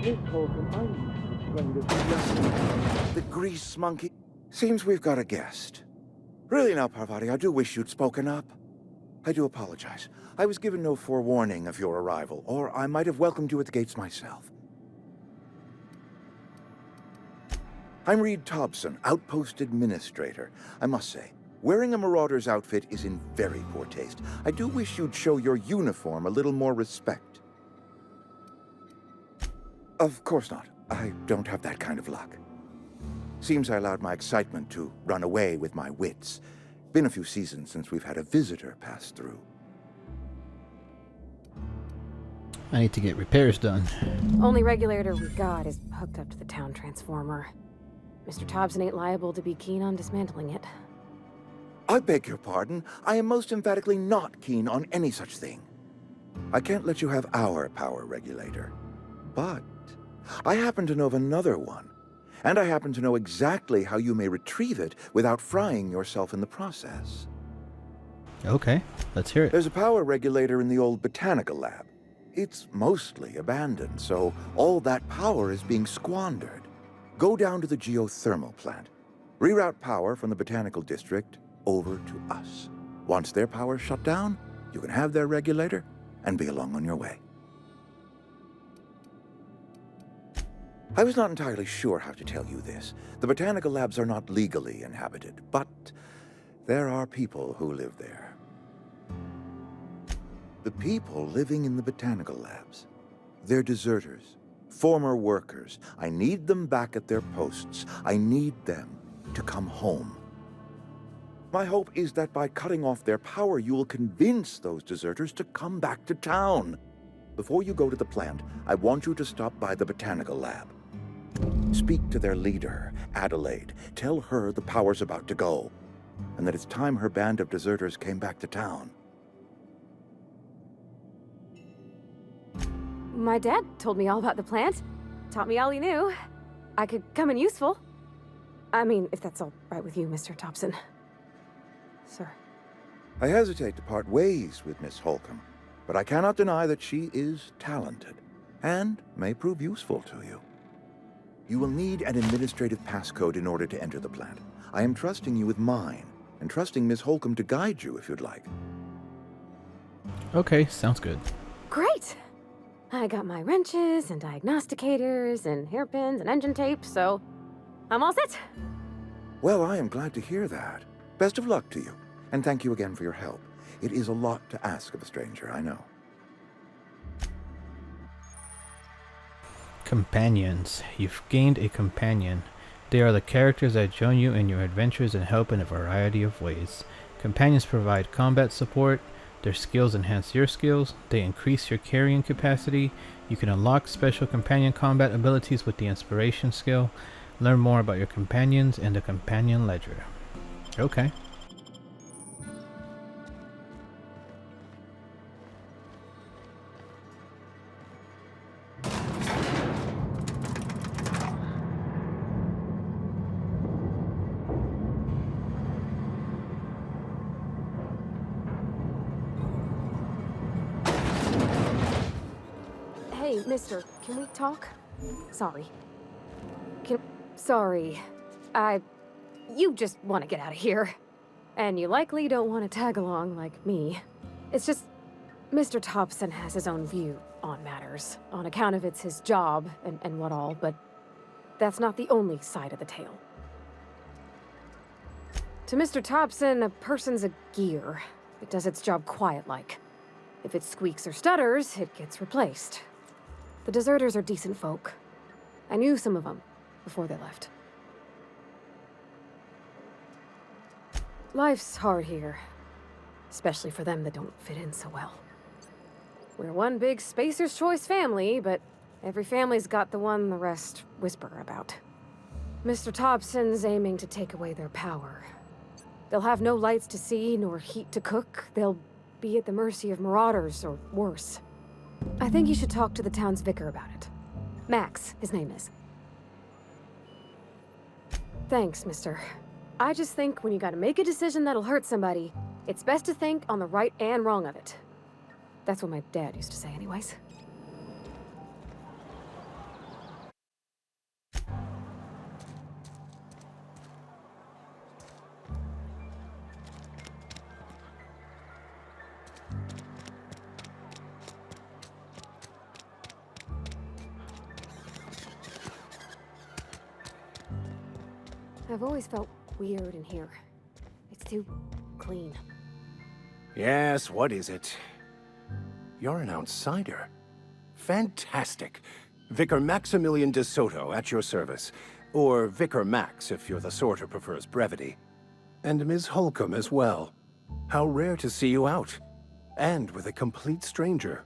Miss Holcomb, I need to explain this. The grease monkey. Seems we've got a guest. Really now, Parvati, I do wish you'd spoken up. I do apologize. I was given no forewarning of your arrival, or I might have welcomed you at the gates myself. I'm Reed Thompson, Outpost Administrator. I must say, wearing a Marauder's outfit is in very poor taste. I do wish you'd show your uniform a little more respect. Of course not. I don't have that kind of luck. Seems I allowed my excitement to run away with my wits. Been a few seasons since we've had a visitor pass through. I need to get repairs done. Only regulator we got is hooked up to the town transformer. Mr. Thompson ain't liable to be keen on dismantling it. I beg your pardon. I am most emphatically not keen on any such thing. I can't let you have our power regulator. But I happen to know of another one. And I happen to know exactly how you may retrieve it without frying yourself in the process. Okay, let's hear it. There's a power regulator in the old botanical lab. It's mostly abandoned, so all that power is being squandered. Go down to the geothermal plant. Reroute power from the botanical district over to us. Once their power's shut down, you can have their regulator and be along on your way. I was not entirely sure how to tell you this. The botanical labs are not legally inhabited, but there are people who live there. The people living in the botanical labs, they're deserters, former workers. I need them back at their posts. I need them to come home. My hope is that by cutting off their power, you will convince those deserters to come back to town. Before you go to the plant, I want you to stop by the botanical lab. Speak to their leader, Adelaide. Tell her the power's about to go, and that it's time her band of deserters came back to town. My dad told me all about the plant. Taught me all he knew. I could come in useful. I mean, if that's all right with you, Mr. Thompson. Sir. I hesitate to part ways with Miss Holcomb, but I cannot deny that she is talented, and may prove useful to you. You will need an administrative passcode in order to enter the plant. I am trusting you with mine, and trusting Miss Holcomb to guide you if you'd like. Okay, sounds good. Great! I got my wrenches and diagnosticators and hairpins and engine tape, so I'm all set. Well, I am glad to hear that. Best of luck to you, and thank you again for your help. It is a lot to ask of a stranger, I know. Companions. You've gained a companion. They are the characters that join you in your adventures and help in a variety of ways. Companions provide combat support. Their skills enhance your skills. They increase your carrying capacity. You can unlock special companion combat abilities with the inspiration skill. Learn more about your companions in the companion ledger. Okay. Hey, mister, can we talk? Sorry. Sorry. You just want to get out of here. And you likely don't want to tag along like me. It's just, Mr. Thompson has his own view on matters, on account of it's his job and what all, but that's not the only side of the tale. To Mr. Thompson, a person's a gear. It does its job quiet-like. If it squeaks or stutters, it gets replaced. The deserters are decent folk. I knew some of them before they left. Life's hard here, especially for them that don't fit in so well. We're one big Spacer's Choice family, but every family's got the one the rest whisper about. Mr. Thompson's aiming to take away their power. They'll have no lights to see, nor heat to cook. They'll be at the mercy of marauders, or worse. I think you should talk to the town's vicar about it. Max, his name is. Thanks, mister. I just think when you gotta make a decision that'll hurt somebody, it's best to think on the right and wrong of it. That's what my dad used to say anyways. I've always felt weird in here. It's too clean. Yes, what is it? You're an outsider. Fantastic. Vicar Maximilian de Soto at your service. Or Vicar Max if you're the sort who prefers brevity. And Ms. Holcomb as well. How rare to see you out. And with a complete stranger.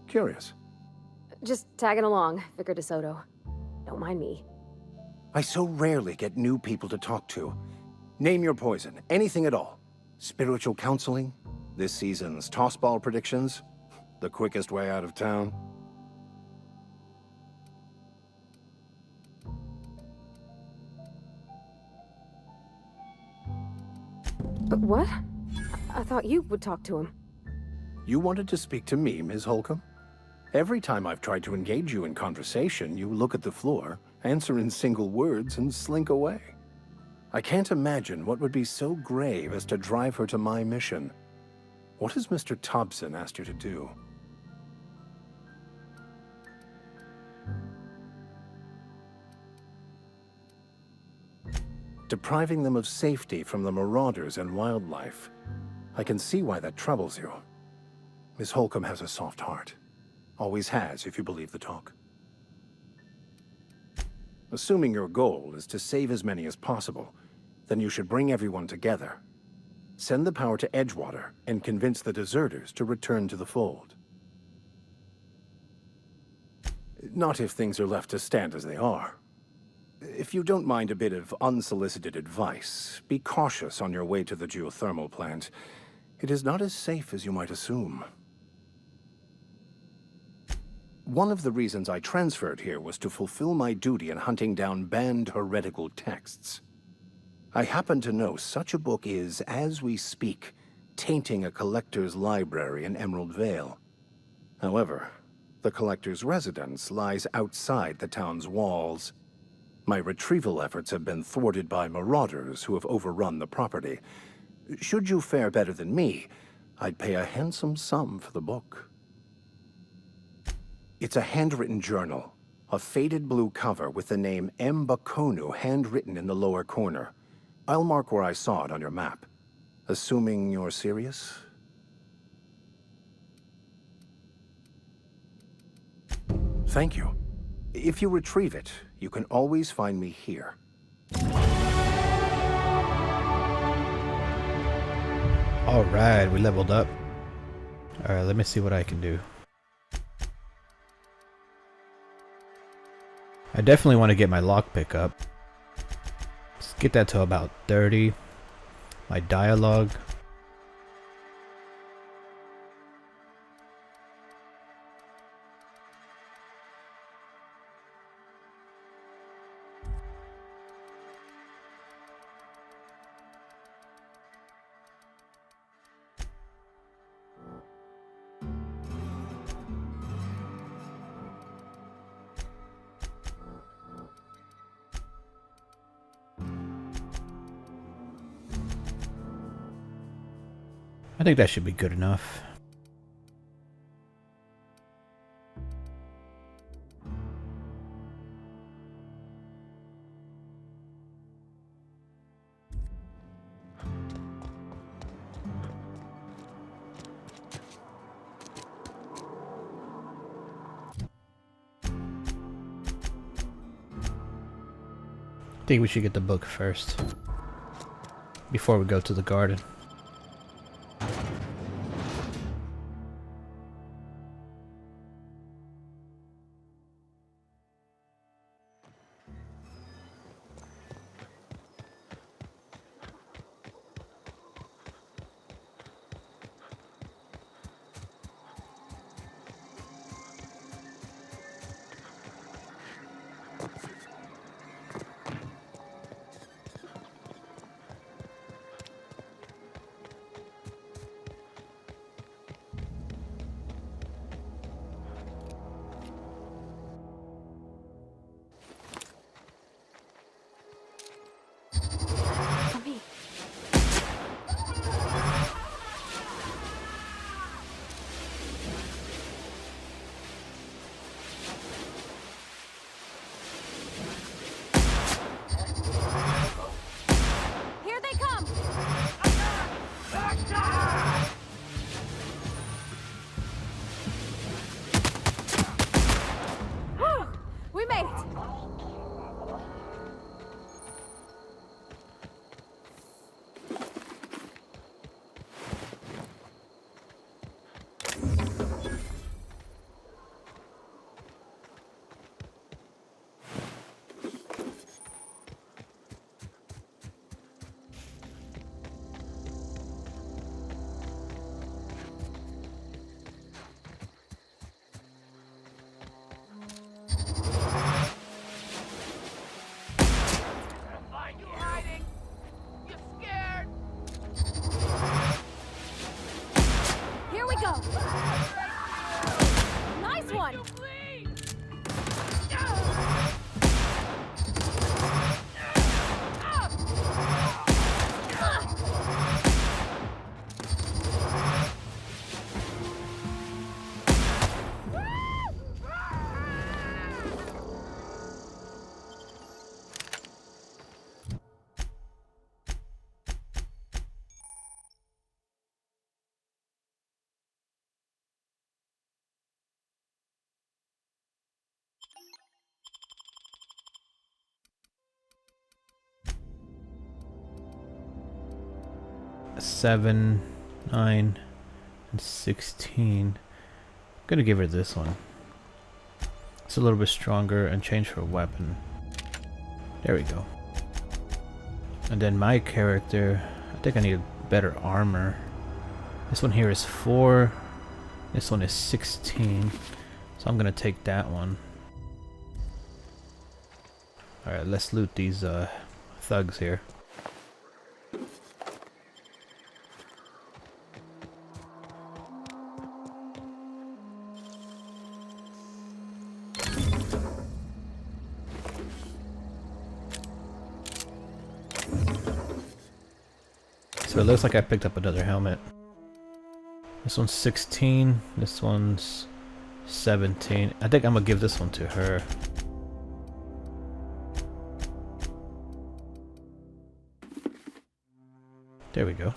Curious. Just tagging along, Vicar DeSoto. Don't mind me. I so rarely get new people to talk to. Name your poison, anything at all. Spiritual counseling? This season's tossball predictions? The quickest way out of town? But what? I thought you would talk to him. You wanted to speak to me, Ms. Holcomb? Every time I've tried to engage you in conversation, you look at the floor, answer in single words, and slink away. I can't imagine what would be so grave as to drive her to my mission. What has Mr. Thompson asked you to do? Depriving them of safety from the marauders and wildlife. I can see why that troubles you. Miss Holcomb has a soft heart. Always has, if you believe the talk. Assuming your goal is to save as many as possible, then you should bring everyone together. Send the power to Edgewater and convince the deserters to return to the fold. Not if things are left to stand as they are. If you don't mind a bit of unsolicited advice, be cautious on your way to the geothermal plant. It is not as safe as you might assume. One of the reasons I transferred here was to fulfill my duty in hunting down banned heretical texts. I happen to know such a book is, as we speak, tainting a collector's library in Emerald Vale. However, the collector's residence lies outside the town's walls. My retrieval efforts have been thwarted by marauders who have overrun the property. Should you fare better than me, I'd pay a handsome sum for the book. It's a handwritten journal, a faded blue cover with the name M. Bakonu handwritten in the lower corner. I'll mark where I saw it on your map. Assuming you're serious? Thank you. If you retrieve it, you can always find me here. Alright, we leveled up. Alright, let me see what I can do. I definitely want to get my lockpick up. Let's get that to about 30. My dialogue. I think that should be good enough. I think we should get the book first before we go to the garden. 7, 9, and 16. I'm gonna give her this one. It's a little bit stronger and change her weapon. There we go. And then my character, I think I need better armor. This one here is 4. This one is 16. So I'm gonna take that one. Alright, let's loot these thugs here. So it looks like I picked up another helmet. This one's 16, this one's 17. I think I'm gonna give this one to her. There we go.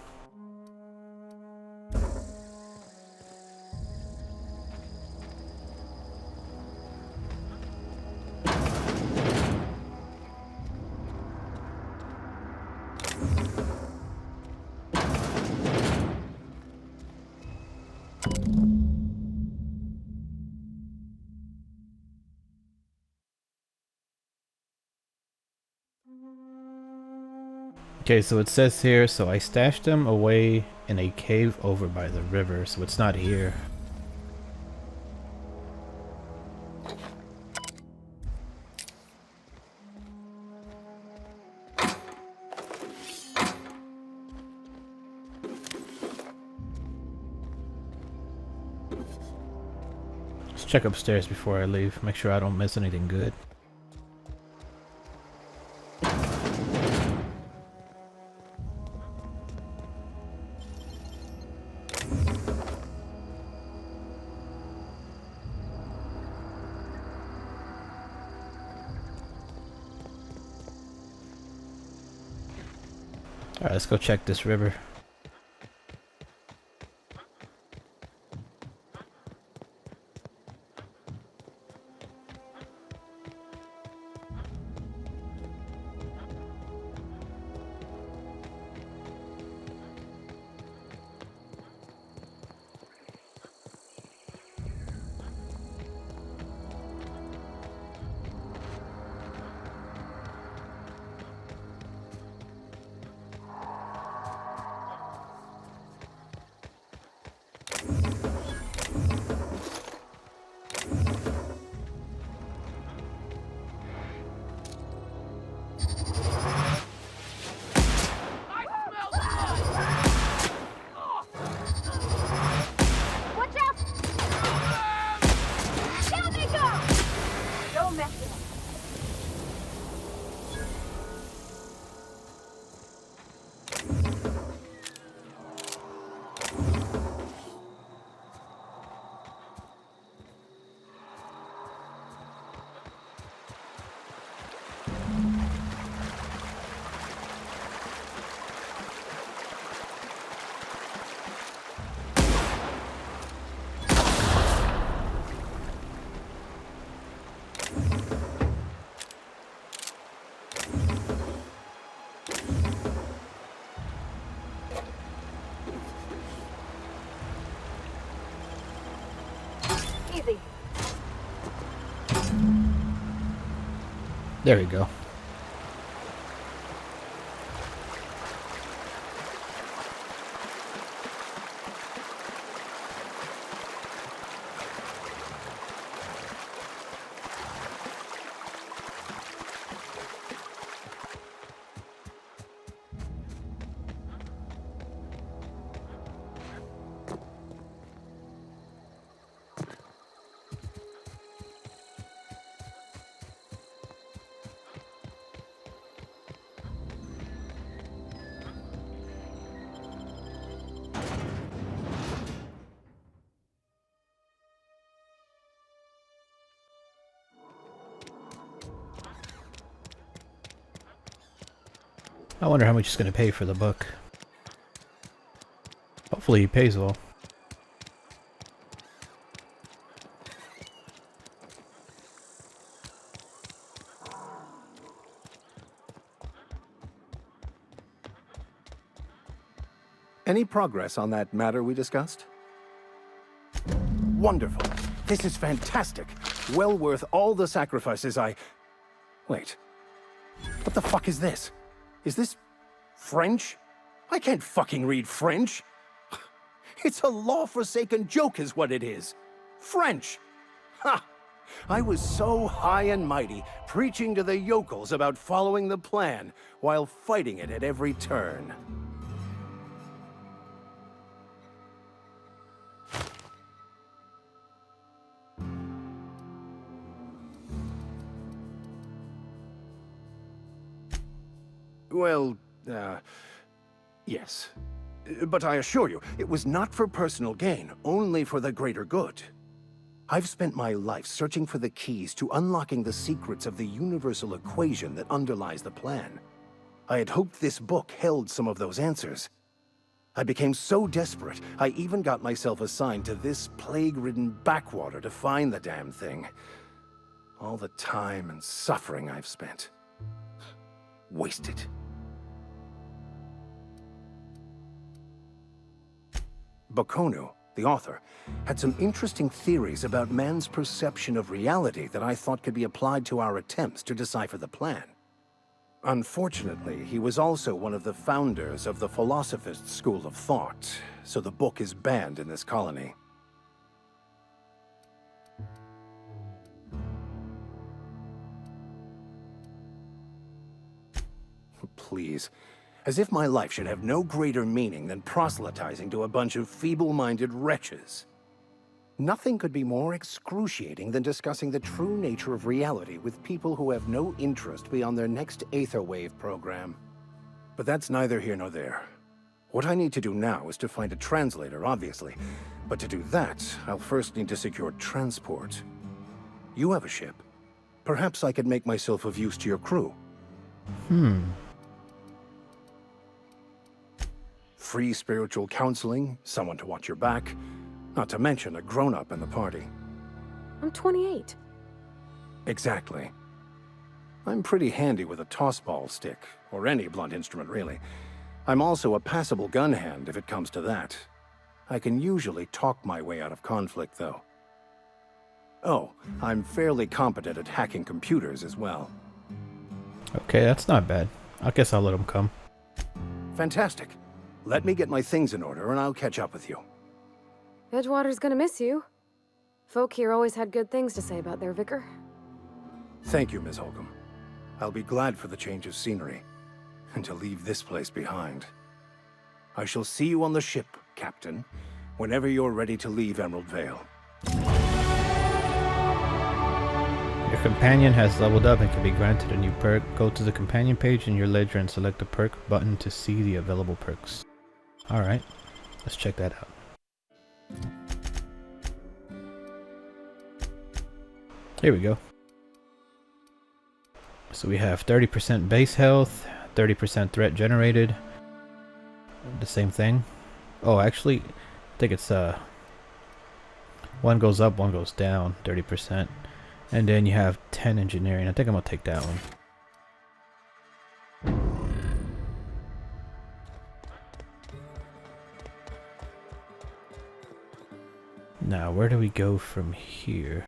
Okay, so it says here, so I stashed them away in a cave over by the river, so it's not here. Let's check upstairs before I leave, make sure I don't miss anything good. Alright, let's go check this river. Easy. There we go. I wonder how much he's going to pay for the book. Hopefully he pays well. Any progress on that matter we discussed? Wonderful. This is fantastic. Well worth all the sacrifices I... Wait. What the fuck is this? Is this French? I can't fucking read French. It's a law-forsaken joke is what it is. French. Ha! I was so high and mighty, preaching to the yokels about following the plan, while fighting it at every turn. Well, yes. But I assure you, it was not for personal gain, only for the greater good. I've spent my life searching for the keys to unlocking the secrets of the universal equation that underlies the plan. I had hoped this book held some of those answers. I became so desperate, I even got myself assigned to this plague-ridden backwater to find the damn thing. All the time and suffering I've spent. Wasted. Bakonu, the author, had some interesting theories about man's perception of reality that I thought could be applied to our attempts to decipher the plan. Unfortunately, he was also one of the founders of the philosophist school of thought, so the book is banned in this colony. Please. As if my life should have no greater meaning than proselytizing to a bunch of feeble-minded wretches. Nothing could be more excruciating than discussing the true nature of reality with people who have no interest beyond their next Aetherwave program. But that's neither here nor there. What I need to do now is to find a translator, obviously. But to do that, I'll first need to secure transport. You have a ship. Perhaps I could make myself of use to your crew. Free spiritual counseling, someone to watch your back, not to mention a grown-up in the party. I'm 28. Exactly. I'm pretty handy with a tossball stick, or any blunt instrument really. I'm also a passable gun hand if it comes to that. I can usually talk my way out of conflict, though. Oh, I'm fairly competent at hacking computers as well. Okay, that's not bad. I guess I'll let him come. Fantastic. Let me get my things in order and I'll catch up with you. Edgewater's gonna miss you. Folk here always had good things to say about their vicar. Thank you, Ms. Holcomb. I'll be glad for the change of scenery, and to leave this place behind. I shall see you on the ship, Captain, whenever you're ready to leave Emerald Vale. Your companion has leveled up and can be granted a new perk. Go to the companion page in your ledger and select the perk button to see the available perks. Alright, let's check that out. Here we go. So we have 30% base health, 30% threat generated. The same thing. Oh, actually, I think it's one goes up, one goes down, 30%. And then you have 10 engineering. I think I'm gonna take that one. Now, where do we go from here?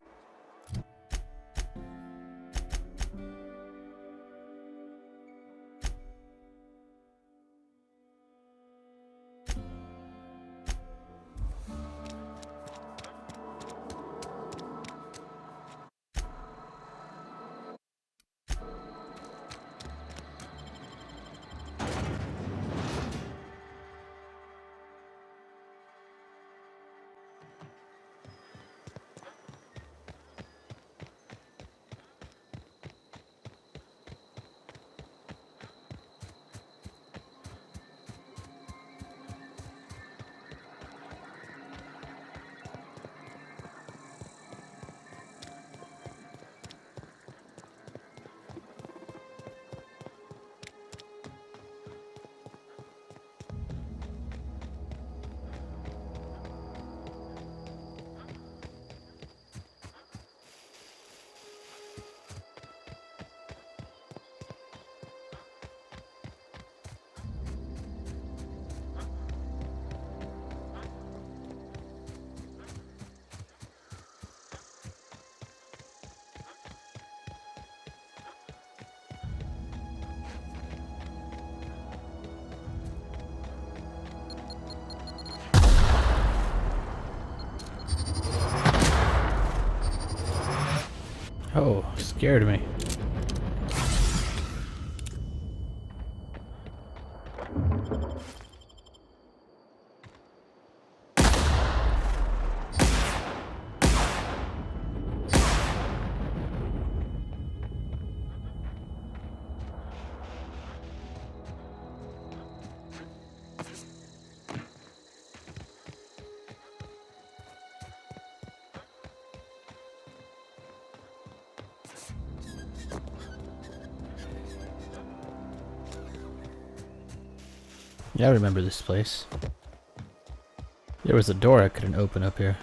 Oh, scared me. Yeah, I remember this place. There was a door I couldn't open up here.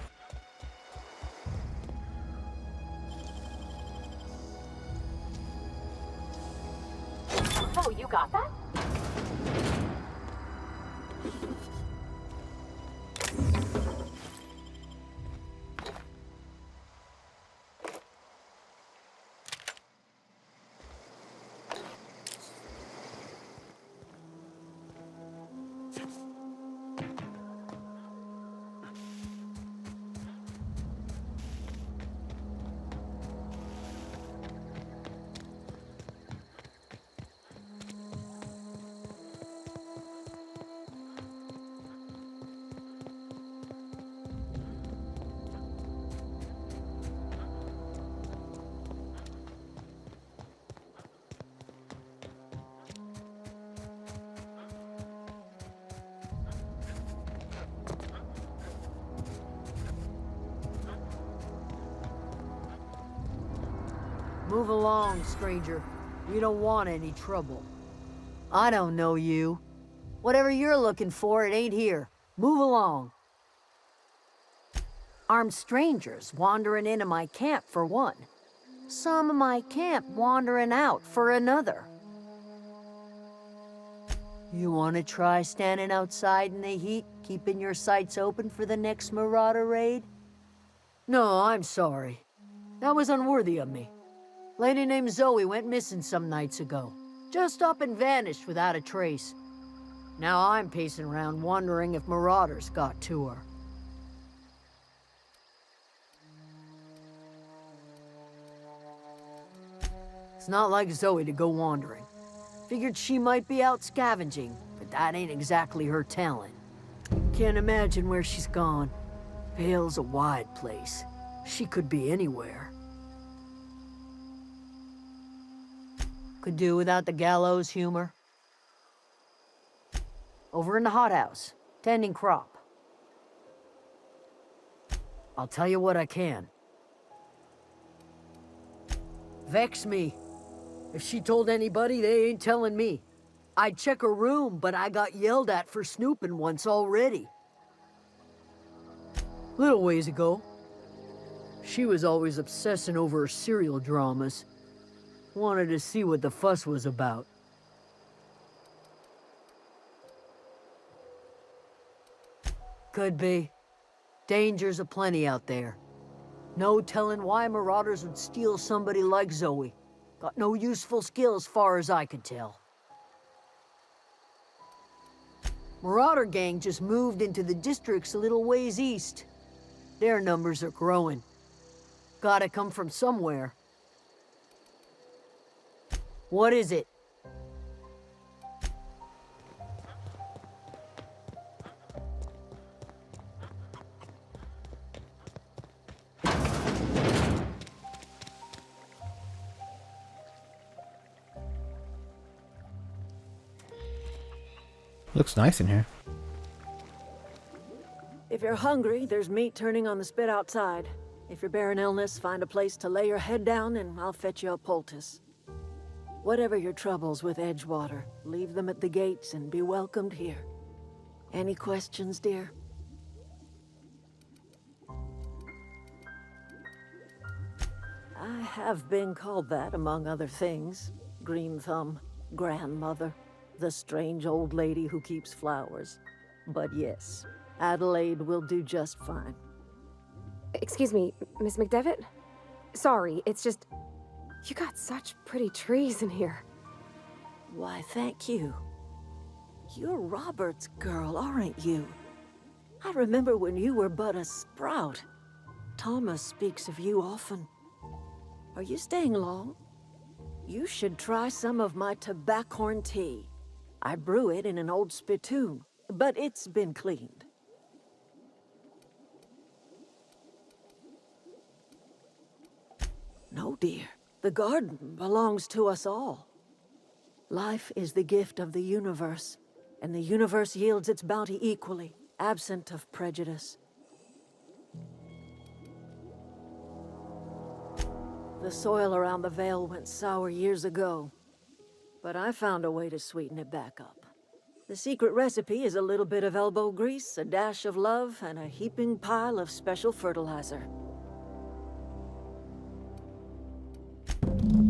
Oh, you got that? Move along, stranger. We don't want any trouble. I don't know you. Whatever you're looking for, it ain't here. Move along. Armed strangers wandering into my camp for one. Some of my camp wandering out for another. You want to try standing outside in the heat, keeping your sights open for the next Marauder raid? No, I'm sorry. That was unworthy of me. Lady named Zoe went missing some nights ago. Just up and vanished without a trace. Now I'm pacing around wondering if Marauders got to her. It's not like Zoe to go wandering. Figured she might be out scavenging, but that ain't exactly her talent. Can't imagine where she's gone. Vale's a wide place. She could be anywhere. Could do without the gallows humor. Over in the hothouse, tending crop. I'll tell you what I can. Vex me. If she told anybody, they ain't telling me. I'd check her room, but I got yelled at for snooping once already. Little ways ago. She was always obsessing over her serial dramas. Wanted to see what the fuss was about. Could be. Dangers aplenty out there. No telling why Marauders would steal somebody like Zoe. Got no useful skills far as I could tell. Marauder gang just moved into the districts a little ways east. Their numbers are growing. Gotta come from somewhere. What is it? Looks nice in here. If you're hungry, there's meat turning on the spit outside. If you're bearing illness, find a place to lay your head down and I'll fetch you a poultice. Whatever your troubles with Edgewater, leave them at the gates and be welcomed here. Any questions, dear? I have been called that, among other things. Green Thumb, grandmother, the strange old lady who keeps flowers. But yes, Adelaide will do just fine. Excuse me, Miss McDevitt? Sorry, it's just... You got such pretty trees in here. Why, thank you. You're Robert's girl, aren't you? I remember when you were but a sprout. Thomas speaks of you often. Are you staying long? You should try some of my tobaccorn tea. I brew it in an old spittoon, but it's been cleaned. No, dear. The garden belongs to us all. Life is the gift of the universe, and the universe yields its bounty equally, absent of prejudice. The soil around the Vale went sour years ago, but I found a way to sweeten it back up. The secret recipe is a little bit of elbow grease, a dash of love, and a heaping pile of special fertilizer.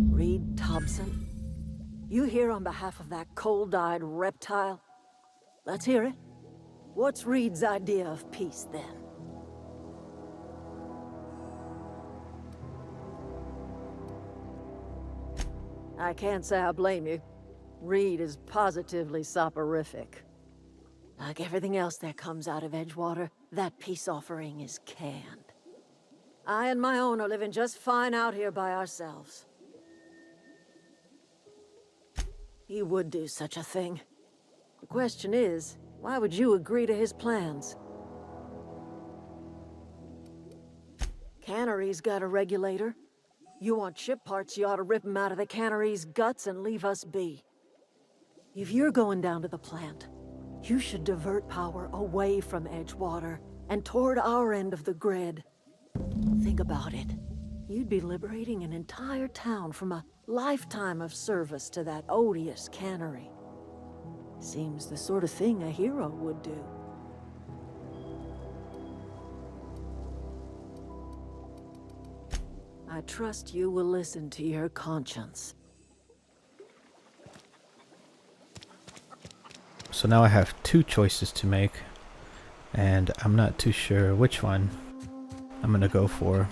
Reed Thompson, you here on behalf of that cold-eyed reptile? Let's hear it. What's Reed's idea of peace, then? I can't say I blame you. Reed is positively soporific. Like everything else that comes out of Edgewater, that peace offering is canned. I and my own are living just fine out here by ourselves. He would do such a thing. The question is, why would you agree to his plans? Cannery's got a regulator. You want ship parts, you ought to rip 'em out of the cannery's guts and leave us be. If you're going down to the plant, you should divert power away from Edgewater and toward our end of the grid. Think about it. You'd be liberating an entire town from a lifetime of service to that odious cannery. Seems the sort of thing a hero would do. I trust you will listen to your conscience. So now I have two choices to make, and I'm not too sure which one I'm gonna go for.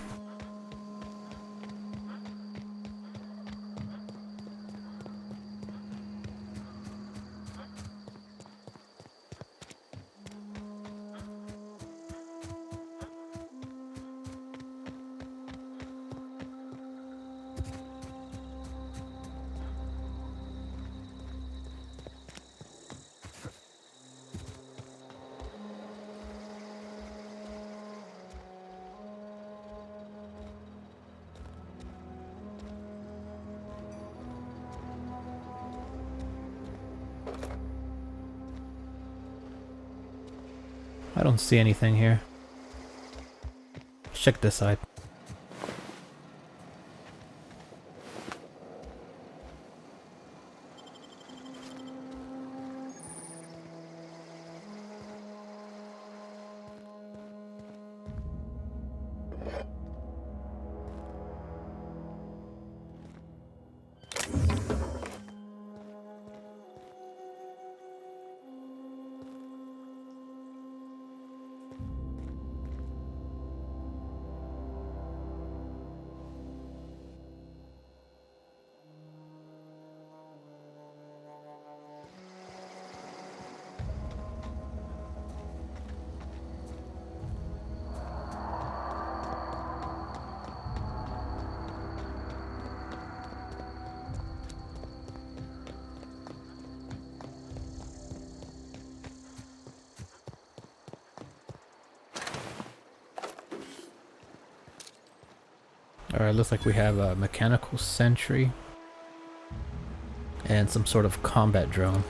I don't see anything here. Check this side. Alright, looks like we have a mechanical sentry and some sort of combat drone.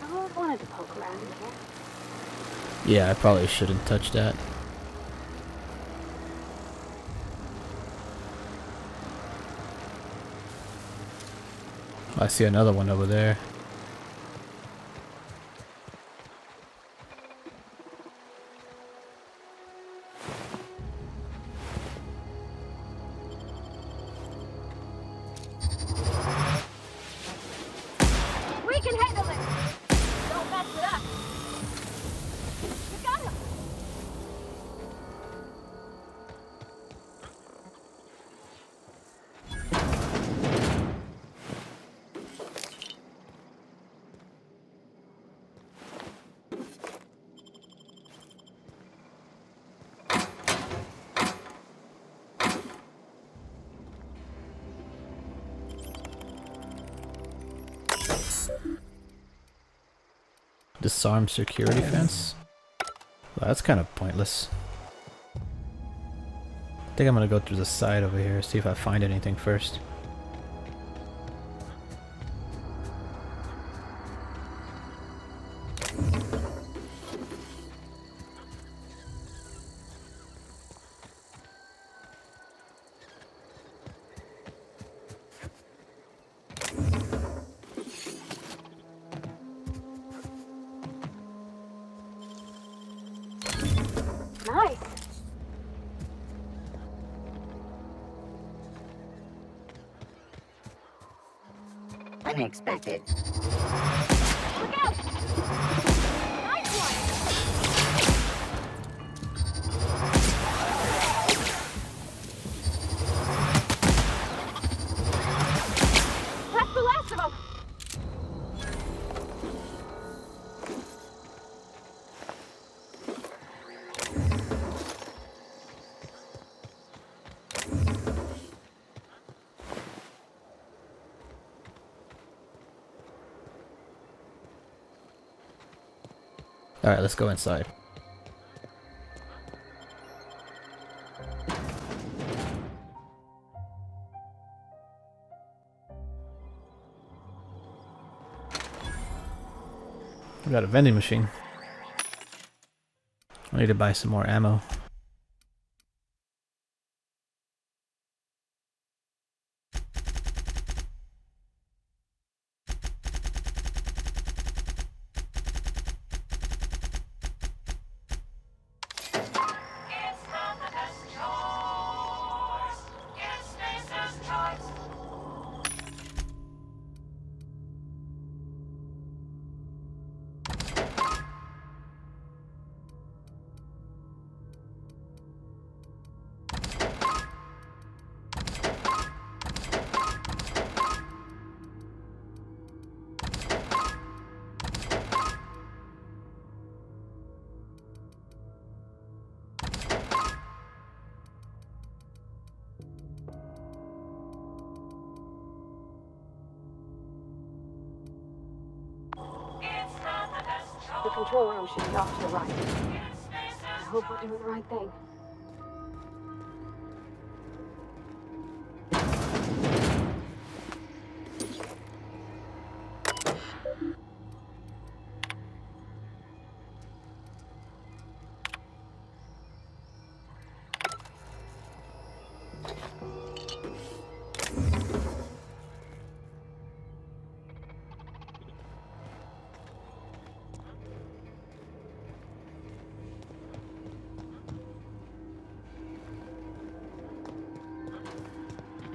I always wanted to poke around in here. Yeah, I probably shouldn't touch that. I see another one over there. We can handle it! Don't mess with us! You got him! Disarm security fence? Well, that's kind of pointless. I think I'm gonna go through the side over here, see if I find anything first. Nice. Unexpected. Look out! Nice one! That's the last of them! Alright, let's go inside. We got a vending machine. I need to buy some more ammo. The control room should be off to the right. I hope we're doing the right thing.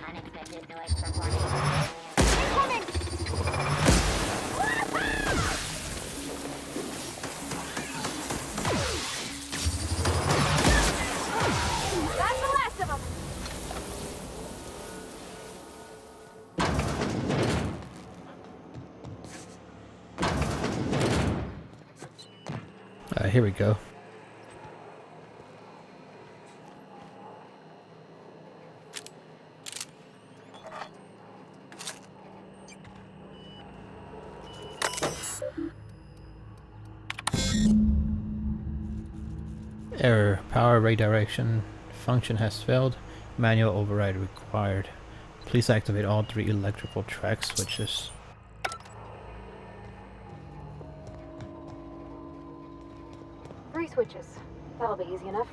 Unexpected noise from warning. Incoming! That's the last of them! Here we go. Error. Power redirection function has failed. Manual override required. Please activate all 3 electrical track switches. Three switches. That'll be easy enough.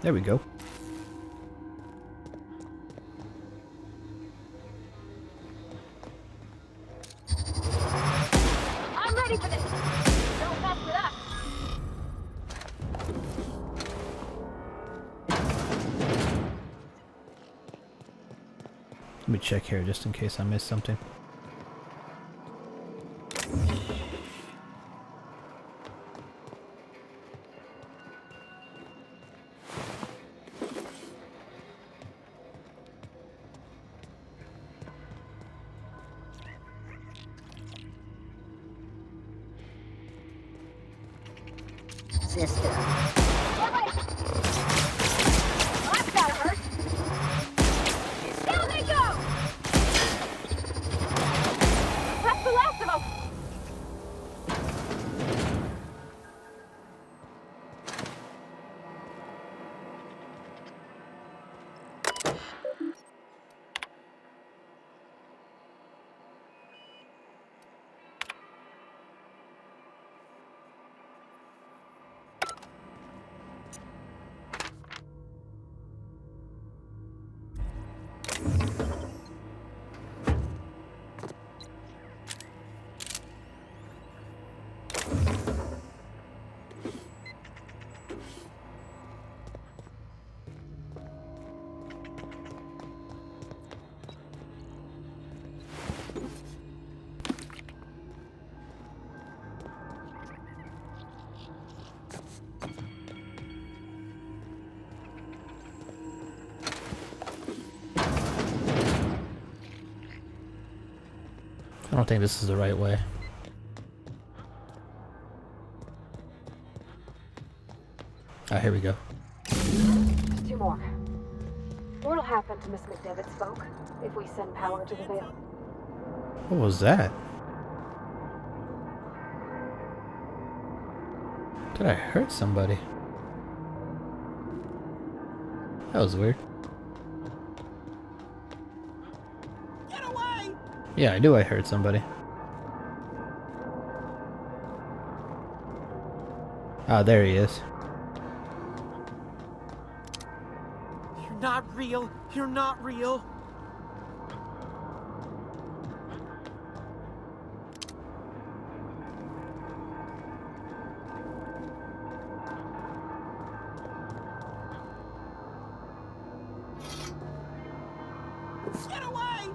There we go. I'm ready for this! Don't mess with us! me check here just in case I missed something. Sister. That's gotta hurt. Down they go! That's the last of them! I don't think this is the right way. Ah, here we go. Two more. What'll happen to Miss McDevitt's folk if we send power to the Vale? What was that? Did I hurt somebody? That was weird. Get away! Yeah, I knew I hurt somebody. Ah, there he is. You're not real. You're not real. Get away!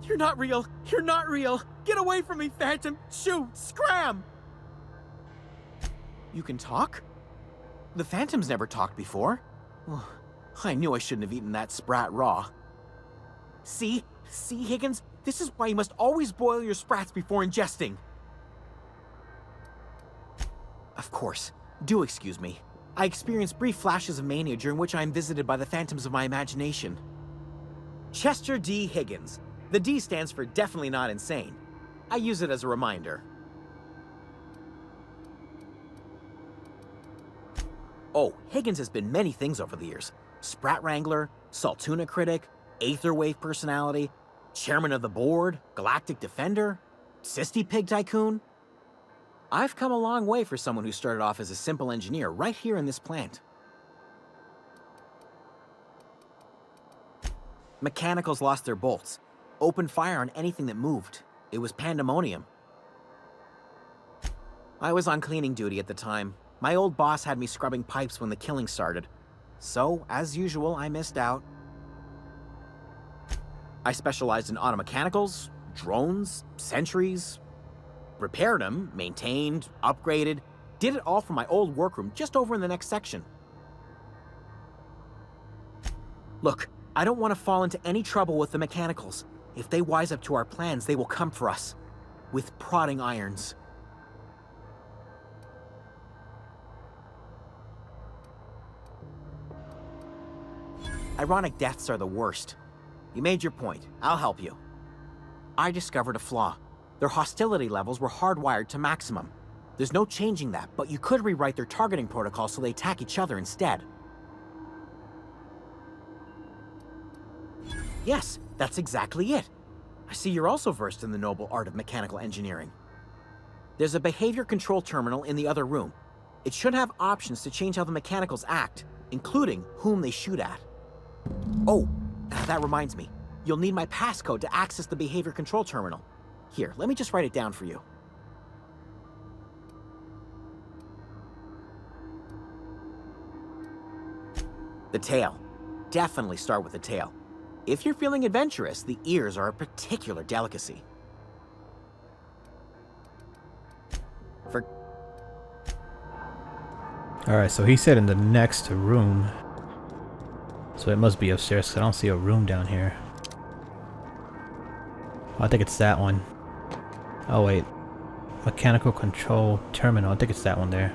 You're not real. You're not real. Get away from me, Phantom. Shoot! Scram! You can talk? The Phantom's never talked before. Well, I knew I shouldn't have eaten that sprat raw. See? See, Higgins? This is why you must always boil your sprats before ingesting. Of course. Do excuse me. I experience brief flashes of mania during which I am visited by the phantoms of my imagination. Chester D. Higgins. The D stands for definitely not insane. I use it as a reminder. Oh, Higgins has been many things over the years. Sprat Wrangler, Saltuna Critic, Aetherwave Personality, Chairman of the Board, Galactic Defender, Sisty Pig Tycoon. I've come a long way for someone who started off as a simple engineer right here in this plant. Mechanicals lost their bolts. Opened fire on anything that moved. It was pandemonium. I was on cleaning duty at the time. My old boss had me scrubbing pipes when the killing started. So, as usual, I missed out. I specialized in automechanicals, drones, sentries. Repaired them, maintained, upgraded. Did it all from my old workroom just over in the next section. Look, I don't want to fall into any trouble with the mechanicals. If they wise up to our plans, they will come for us. With prodding irons. Ironic deaths are the worst. You made your point. I'll help you. I discovered a flaw. Their hostility levels were hardwired to maximum. There's no changing that, but you could rewrite their targeting protocol so they attack each other instead. Yes, that's exactly it. I see you're also versed in the noble art of mechanical engineering. There's a behavior control terminal in the other room. It should have options to change how the mechanicals act, including whom they shoot at. Oh, that reminds me. You'll need my passcode to access the behavior control terminal. Here, let me just write it down for you. The tail. definitely start with the tail. If you're feeling adventurous, the ears are a particular delicacy. Alright, so he said in the next room. So it must be upstairs, 'cause I don't see a room down here. Oh, I think it's that one. Oh wait. Mechanical control terminal. I think it's that one there.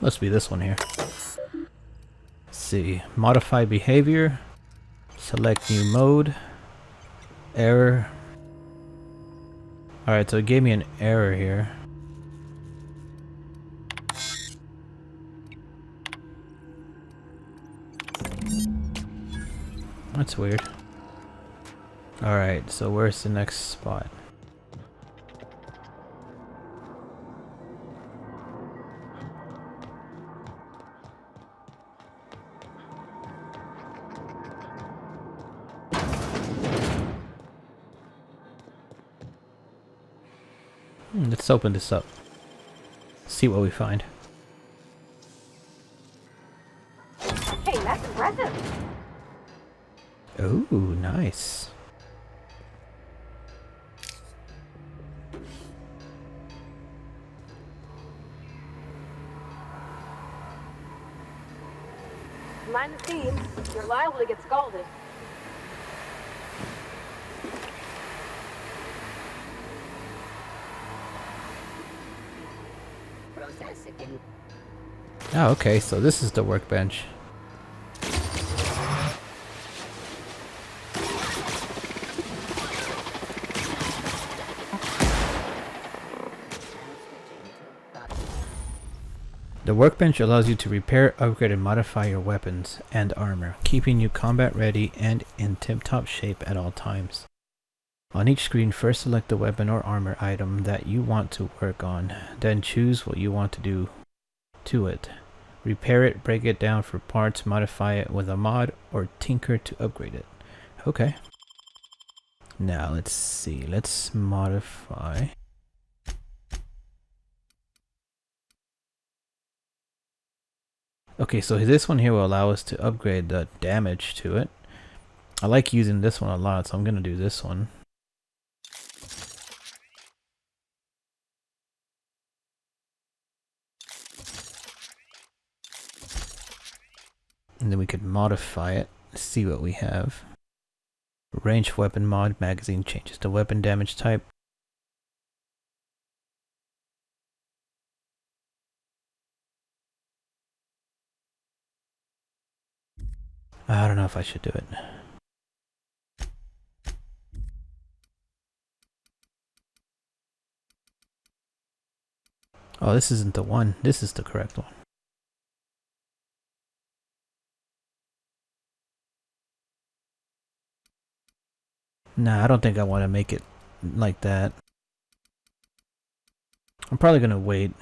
Must be this one here. Let's see. Modify behavior. Select new mode. Error. Alright, so it gave me an error here. That's weird. Alright, so where's the next spot? Let's open this up. See what we find. Hey, that's impressive. Ooh, nice. Mind the scenes. You're liable to get scalded. Oh, okay, so this is the workbench. The workbench allows you to repair, upgrade, and modify your weapons and armor, keeping you combat ready and in tip-top shape at all times. On each screen, first select the weapon or armor item that you want to work on, then choose what you want to do to it. Repair it, break it down for parts, modify it with a mod, or tinker to upgrade it. Okay. Now let's see, let's modify. Okay, so this one here will allow us to upgrade the damage to it. I like using this one a lot, so I'm gonna do this one. And then we could modify it, see what we have. Range weapon mod, magazine changes the weapon damage type. I don't know if I should do it. Oh, this isn't the one. This is the correct one. Nah, I don't think I want to make it like that. I'm probably gonna wait.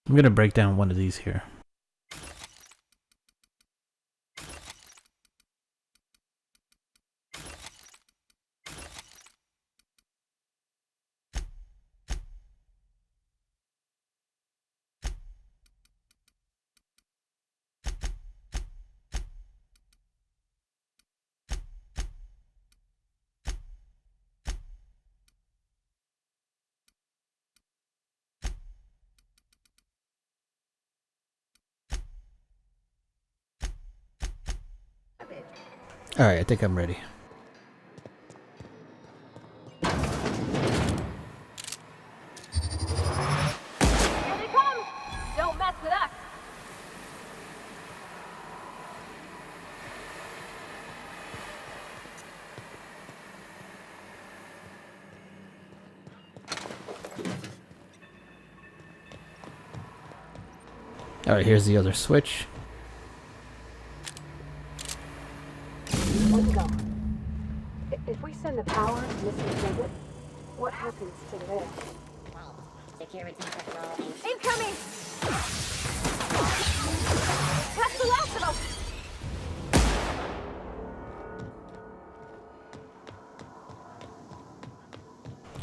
I'm gonna break down one of these here. Alright, I think I'm ready. Here they come! Don't mess with us! Alright, here's the other switch. send the power to Mrs. Desert, what happens to the rest? Security patrol. Incoming! That's the last of them!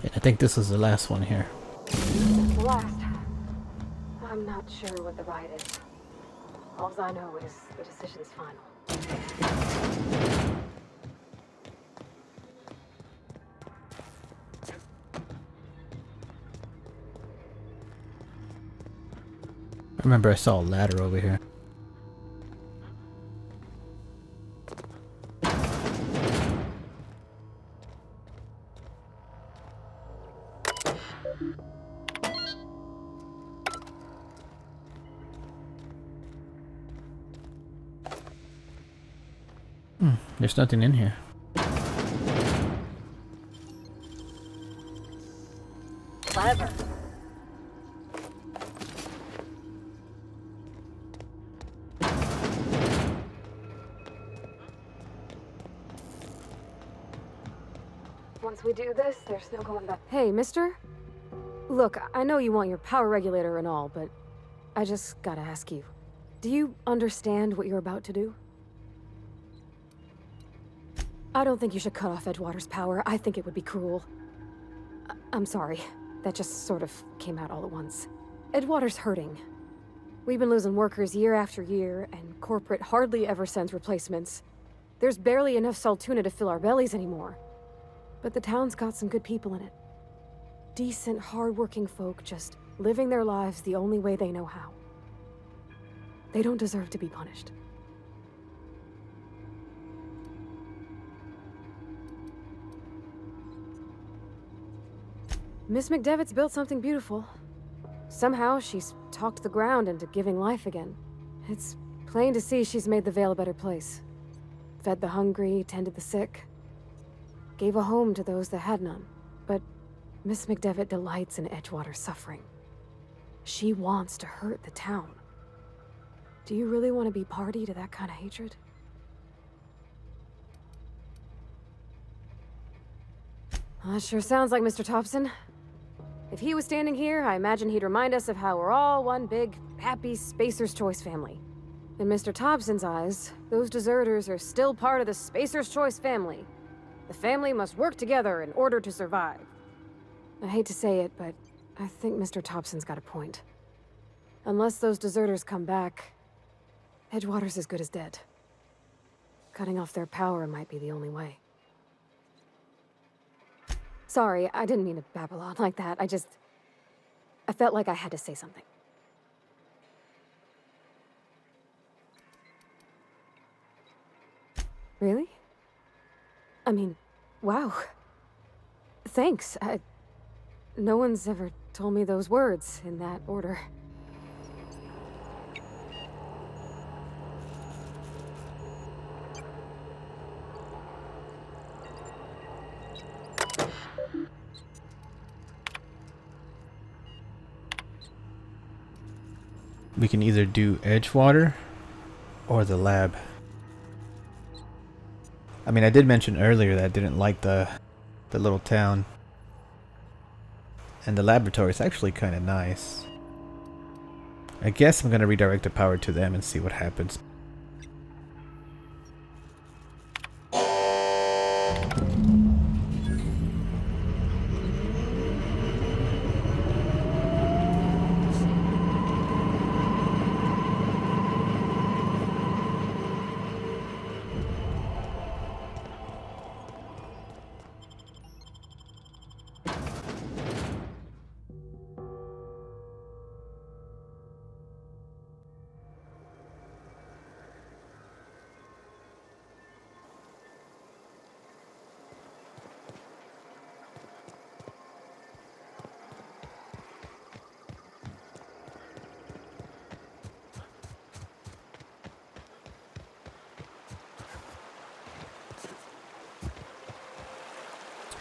Yeah, I think this is the last one here. The last. I'm not sure what the ride is. All I know is the decision's final. I remember I saw a ladder over here. There's nothing in here. Clever. Once we do this, there's no going back. Hey, mister? Look, I know you want your power regulator and all, but I just gotta ask you. Do you understand what you're about to do? I don't think you should cut off Edgewater's power. I think it would be cruel. I'm sorry. That just sort of came out all at once. Edgewater's hurting. We've been losing workers year after year, and corporate hardly ever sends replacements. There's barely enough Saltuna to fill our bellies anymore. But the town's got some good people in it. Decent, hard-working folk just living their lives the only way they know how. They don't deserve to be punished. Miss McDevitt's built something beautiful. Somehow, she's talked the ground into giving life again. It's plain to see she's made the Vale a better place. Fed the hungry, tended the sick. Gave a home to those that had none. But Miss McDevitt delights in Edgewater's suffering. She wants to hurt the town. Do you really want to be party to that kind of hatred? Well, that sure sounds like Mr. Thompson. If he was standing here, I imagine he'd remind us of how we're all one big, happy Spacer's Choice family. In Mr. Thompson's eyes, those deserters are still part of the Spacer's Choice family. The family must work together in order to survive. I hate to say it, but I think Mr. Thompson's got a point. Unless those deserters come back, Edgewater's as good as dead. Cutting off their power might be the only way. Sorry, I didn't mean to babble on like that. I felt like I had to say something. Really? I mean, wow. Thanks. No one's ever told me those words in that order. We can either do Edgewater or the lab. I mean, I did mention earlier that I didn't like the little town. And the laboratory is actually kind of nice. I guess I'm going to redirect the power to them and see what happens.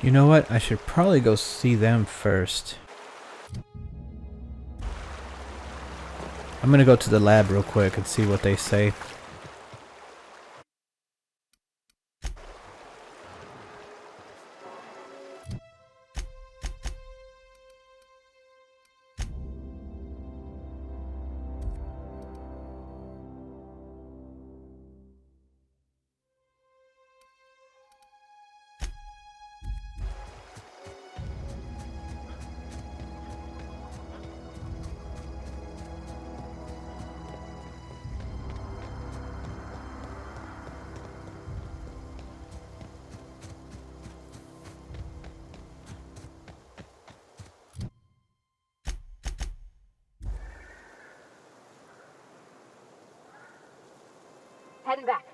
You know what? I should probably go see them first. I'm gonna go to the lab real quick and see what they say. Heading back.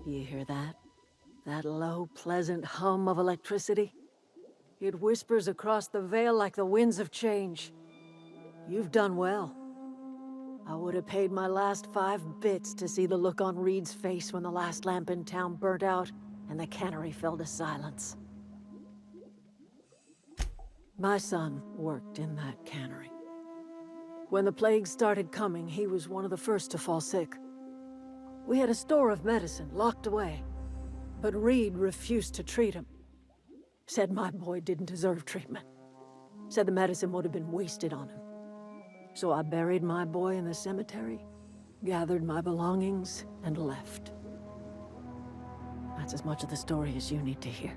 You hear that? That low, pleasant hum of electricity? It whispers across the veil like the winds of change. You've done well. I would have paid my last 5 bits to see the look on Reed's face when the last lamp in town burnt out and the cannery fell to silence. My son worked in that cannery. When the plague started coming, he was one of the first to fall sick. We had a store of medicine locked away, but Reed refused to treat him. Said my boy didn't deserve treatment. Said the medicine would have been wasted on him. So I buried my boy in the cemetery, gathered my belongings, and left. That's as much of the story as you need to hear.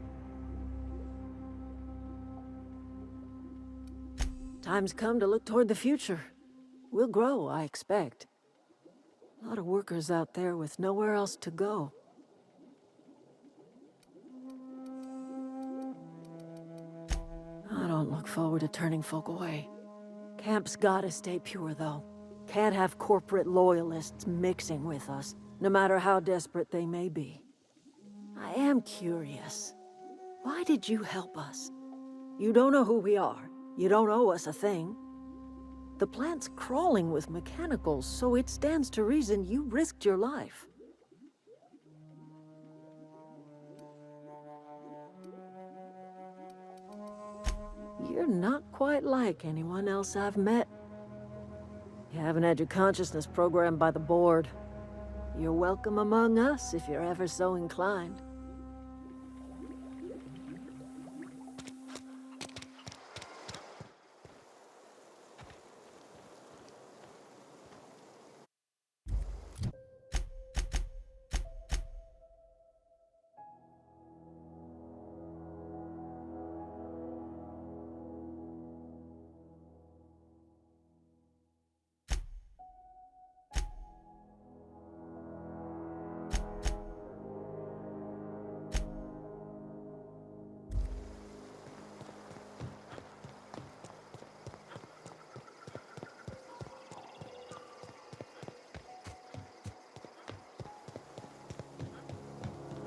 Time's come to look toward the future. We'll grow, I expect. A lot of workers out there with nowhere else to go. I don't look forward to turning folk away. Camp's gotta stay pure, though. Can't have corporate loyalists mixing with us, no matter how desperate they may be. I am curious. Why did you help us? You don't know who we are. You don't owe us a thing. The plant's crawling with mechanicals, so it stands to reason you risked your life. You're not quite like anyone else I've met. You haven't had your consciousness programmed by the board. You're welcome among us if you're ever so inclined.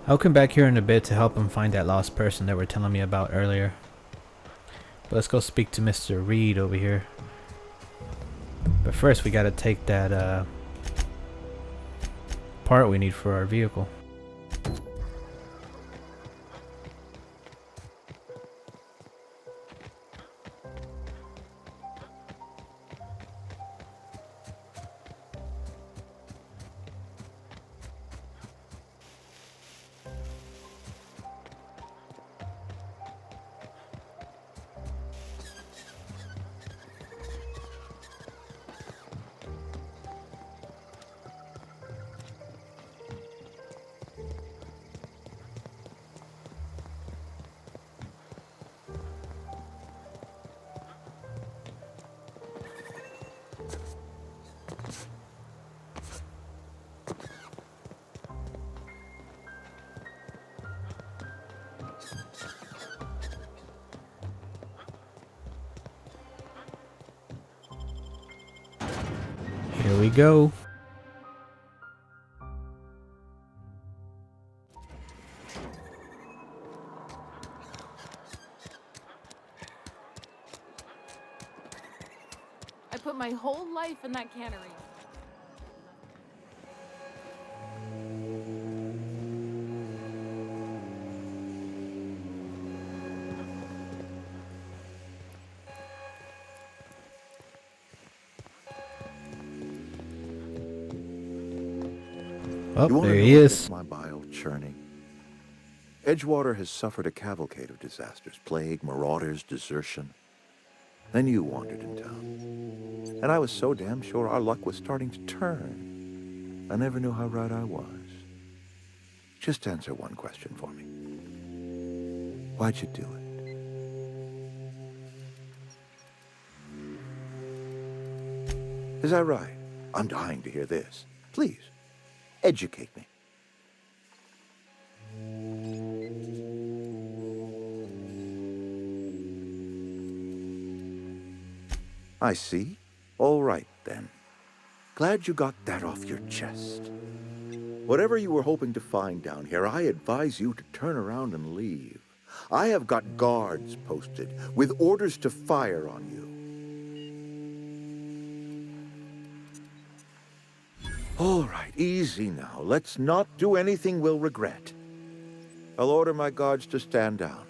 I'll come back here in a bit to help him find that lost person that we're telling me about earlier. But let's go speak to Mr. Reed over here. But first we gotta take that part we need for our vehicle. Here we go. I put my whole life in that cannery. Oh, You wanna there know he what is. gets my bile churning? Edgewater has suffered a cavalcade of disasters, plague, marauders, desertion. Then you wandered in town. And I was so damn sure our luck was starting to turn. I never knew how right I was. Just answer one question for me. Why'd you do it? Is that right? I'm dying to hear this. Please, educate me. I see. All right, then. Glad you got that off your chest. Whatever you were hoping to find down here, I advise you to turn around and leave. I have got guards posted with orders to fire on you. All right, easy now. Let's not do anything we'll regret. I'll order my guards to stand down.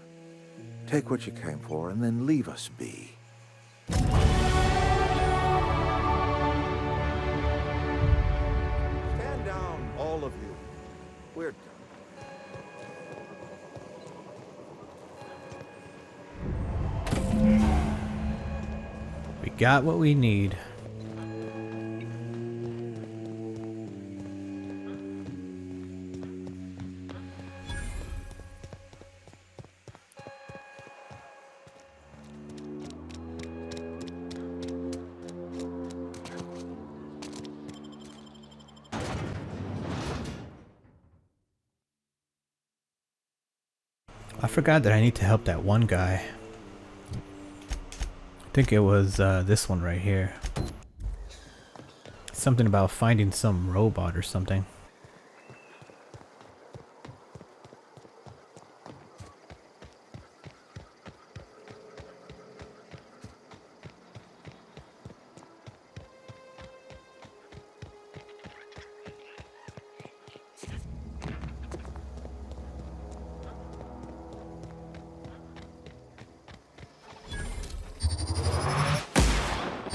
Take what you came for and then leave us be. Stand down, all of you. We're done. We got what we need. I forgot that I need to help that one guy. I think it was this one right here. Something about finding some robot or something.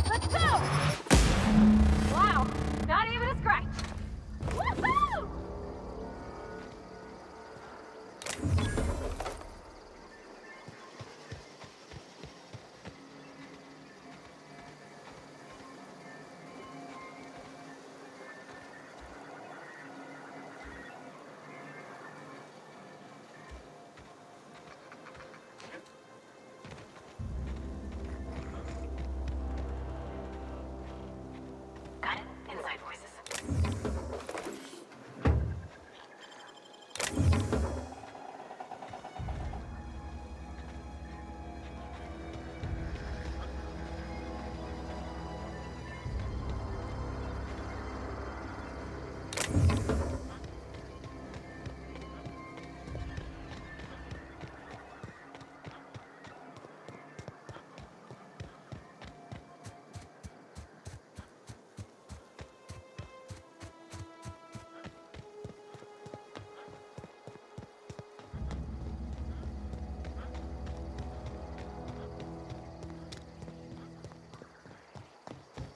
Let's go! Wow, not even a scratch. Woohoo! Got it. Inside voices.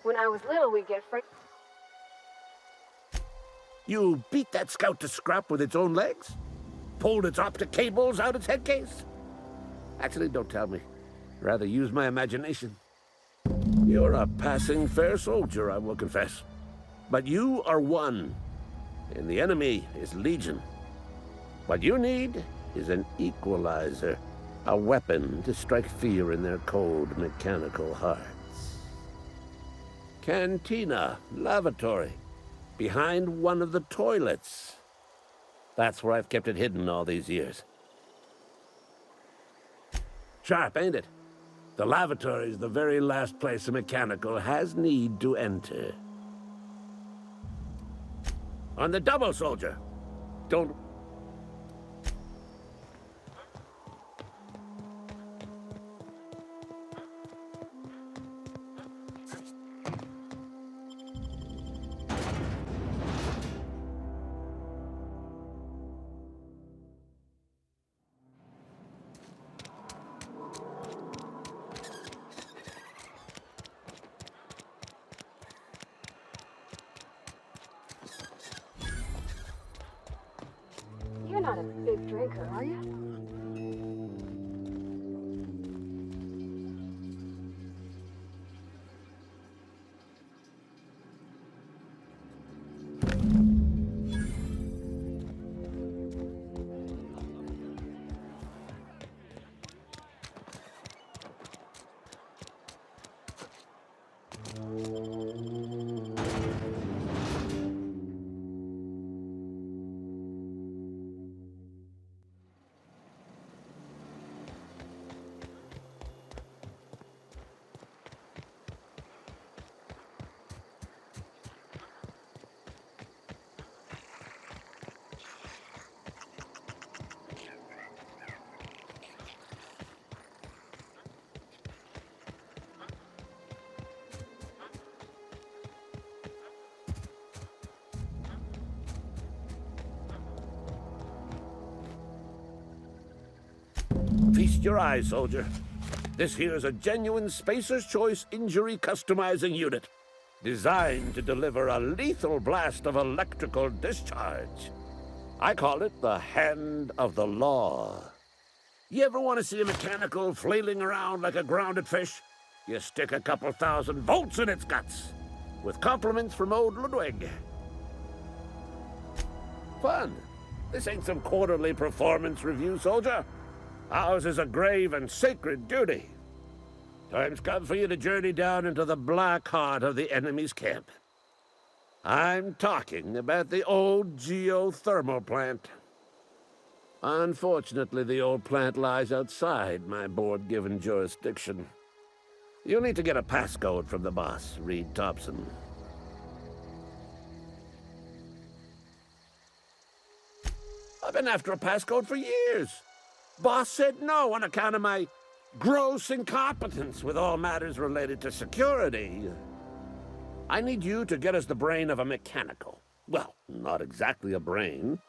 When I was little, we'd get friends. You beat that scout to scrap with its own legs? Pulled its optic cables out its head case? Actually, don't tell me. Rather use my imagination. You're a passing fair soldier, I will confess. But you are one, and the enemy is legion. What you need is an equalizer, a weapon to strike fear in their cold mechanical hearts. Cantina, lavatory, behind one of the toilets. That's where I've kept it hidden all these years. Sharp, ain't it? The lavatory is the very last place a mechanical has need to enter. On the double, soldier. Don't... Feast your eyes, soldier. This here's a genuine Spacer's Choice injury customizing unit, designed to deliver a lethal blast of electrical discharge. I call it the Hand of the Law. You ever want to see a mechanical flailing around like a grounded fish? You stick a couple thousand volts in its guts. With compliments from old Ludwig. Fun. This ain't some quarterly performance review, soldier. Ours is a grave and sacred duty. Time's come for you to journey down into the black heart of the enemy's camp. I'm talking about the old geothermal plant. Unfortunately, the old plant lies outside my board-given jurisdiction. You'll need to get a passcode from the boss, Reed Thompson. I've been after a passcode for years. Boss said no on account of my gross incompetence with all matters related to security. I need you to get us the brain of a mechanical. Well, not exactly a brain.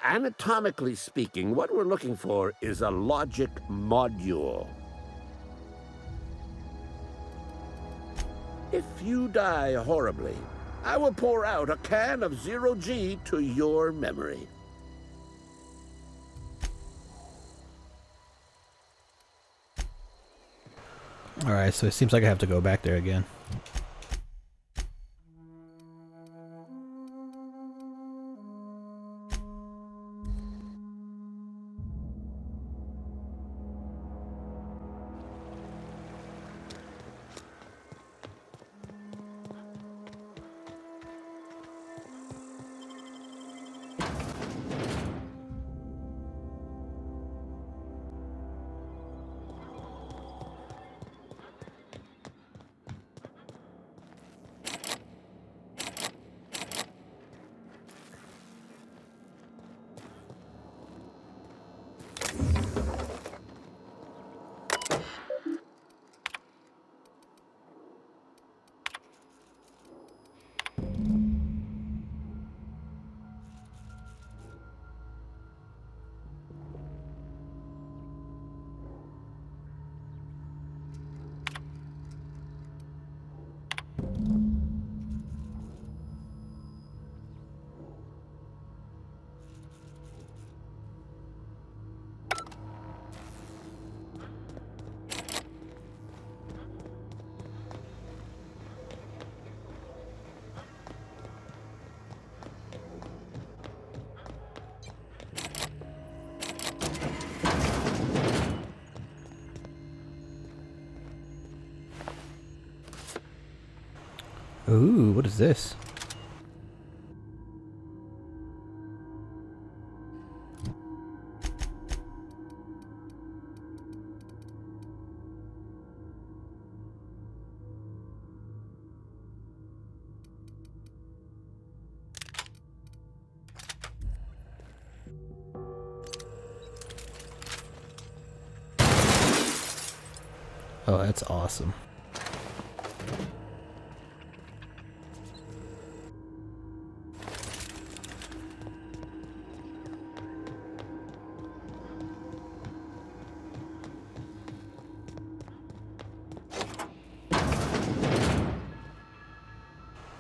Anatomically speaking, what we're looking for is a logic module. If you die horribly, I will pour out a can of 0G to your memory. Alright, so it seems like I have to go back there again. Ooh, what is this? Oh, that's awesome.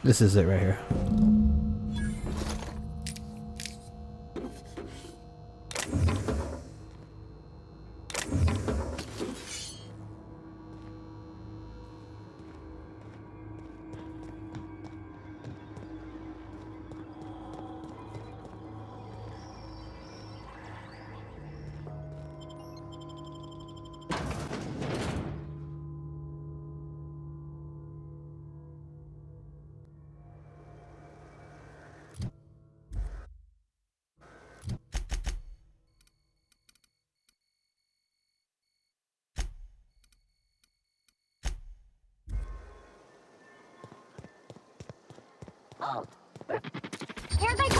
This is it right here. Here they go!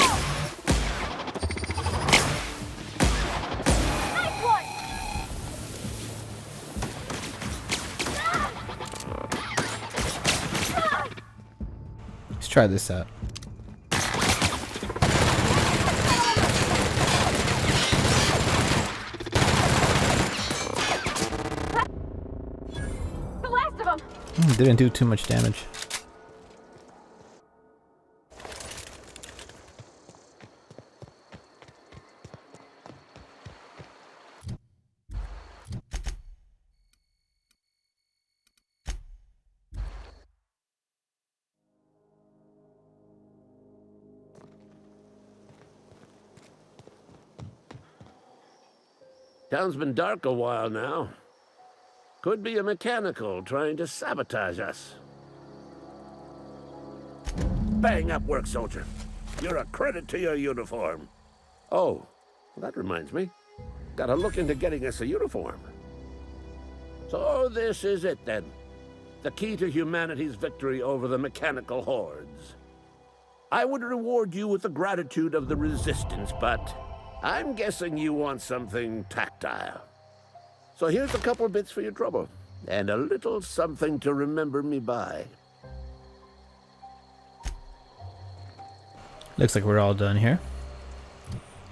Nice one! Let's try this out. Didn't do too much damage. Town's been dark a while now. Could be a mechanical trying to sabotage us. Bang up work, soldier. You're a credit to your uniform. Oh, that reminds me. Gotta look into getting us a uniform. So this is it then. The key to humanity's victory over the mechanical hordes. I would reward you with the gratitude of the Resistance, but I'm guessing you want something tactile. So here's a couple bits for your trouble, and a little something to remember me by. Looks like we're all done here.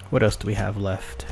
What else do we have left?